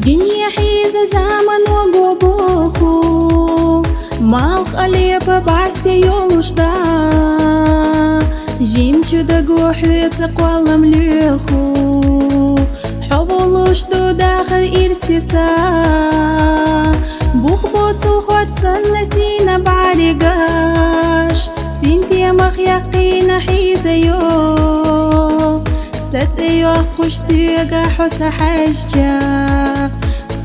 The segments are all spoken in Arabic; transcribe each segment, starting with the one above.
دنيا حيزة زمن وقبوخو مالخ أليبا بعستي يولوشتا جيمتو دقو حويتك والله مليخو حبولوشتو داخل إرسيسا بوخبوتو خوتسن نسينا بعرقاش سنتي مخ يقينا حيزة يو ستيو قش سيقا حوسا حججا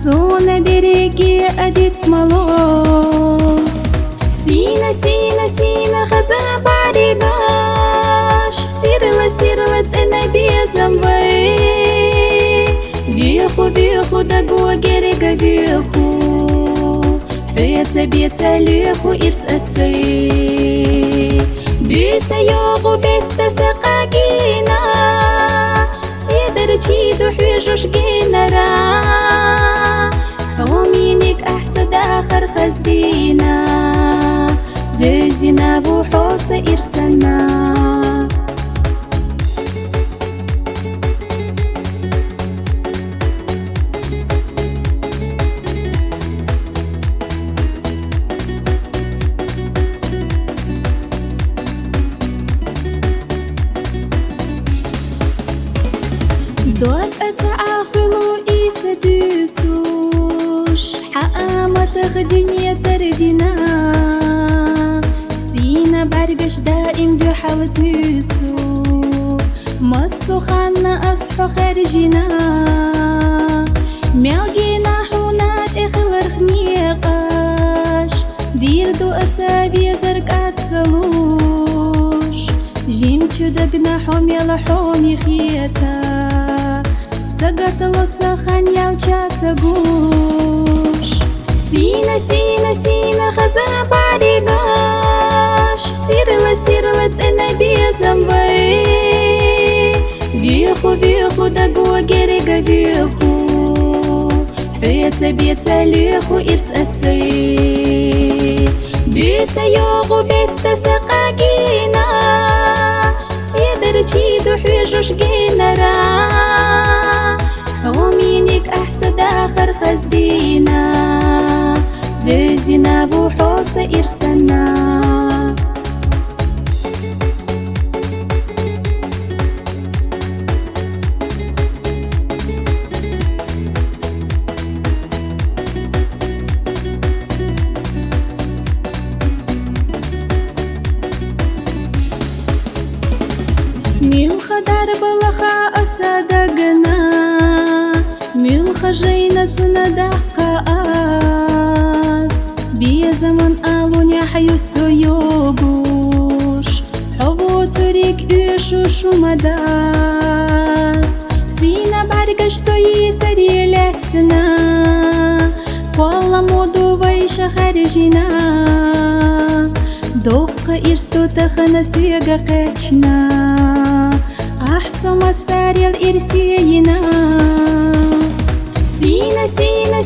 سونا ديريكي أديت مالو سينا سينا سينا خزا بعرقاش سيرلا تسنا بيزنبي بيخو بيخو دقو جريقا بيخو بيتا ليخو إرس أسي بيسا يوغو بيتا سقاقينا تشيدو حويجوش جينرا ومينك أحسد آخر خزدينا بزينا بوحوس إرسلنا دوت أتعاخلو إيسا دوسوش حقامة دنيا تردنا سينا برقش دائم دو حال دوسو مصو خانا أصحو خارجنا ميلجينا حونات إخلر خنيقاش دير دو أسابي زرقات سلوش جيمتو دقنا حوم يلا حومي خيتا سقط الوسخن يوجات قوش سينا سينا سينا خزا بعرقاش سيرلا تسنا بيزنبي بيخو دقو جريقا بيخو بيتا ليخو إرس أسي بيسا يوغو بيتا سقاقينا سيدر تشيدو حويجوش جينرا ومينك أحسد آخر خزدينا بزينا بوحوس إرسلنا ميلخا دار بلخا أسادقنا ميلخا جينتنا دقاس بيا زمن آلون يا حيوسو يوغوش حبو تريك إيشوش ومدات سينا بعرقش سوي سريلتنا والله مودو بيشا خارجنا دوق إرستو تخنا سيقا قاتشنا أحسو مساري الإرسينا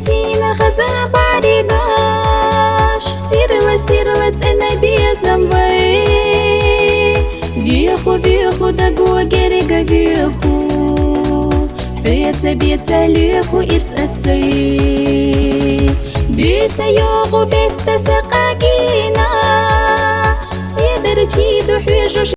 سينا خزا بعرقاش سيرلا تسنا بيزنبي بيخو دقو جريقا بيخو بيتا ليخو إرس أسي بيسا يوغو بيتا سقا